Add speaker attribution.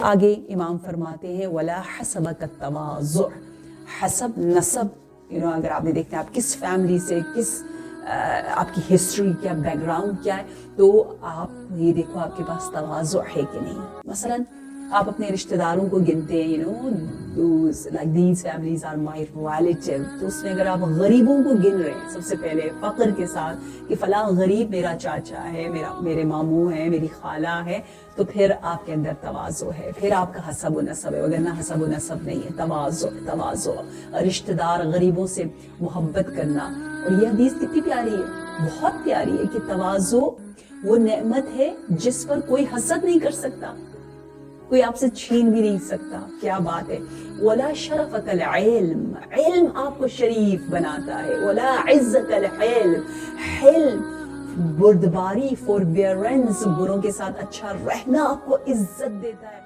Speaker 1: آگے امام فرماتے ہیں وَلَا حَسَبَكَ التَّوَاضُعُ، حسب نسب، اگر آپ نے دیکھتے ہیں آپ کس فیملی سے، کس آپ کی ہسٹری کیا، بیک گراؤنڈ کیا ہے، تو آپ یہ دیکھو آپ کے پاس تواضع ہے کہ نہیں. مثلا آپ اپنے رشتہ داروں کو گنتے ہیں like these families are my relative، تو اس میں اگر آپ غریبوں کو گن رہے ہیں سب سے پہلے فخر کے ساتھ کہ فلاں غریب میرا چاچا ہے، میرے ماموں ہے، میری خالہ ہے، تو پھر آپ کے اندر تواضع ہے، پھر آپ کا حسب و نسب ہے، وگرنہ حسب و نسب نہیں ہے. تواضع رشتہ دار غریبوں سے محبت کرنا. اور یہ حدیث کتنی پیاری ہے، بہت پیاری ہے کہ تواضع وہ نعمت ہے جس پر کوئی حسد نہیں کر سکتا، کوئی آپ سے چھین بھی نہیں سکتا. کیا بات ہے. وَلَا شَرَفَكَ الْعِلْمِ، علم آپ کو شریف بناتا ہے. وَلَا عِزَّكَ الْحِلْمِ، حلم بردباری، فوربیئرنس، بروں کے ساتھ اچھا رہنا آپ کو عزت دیتا ہے.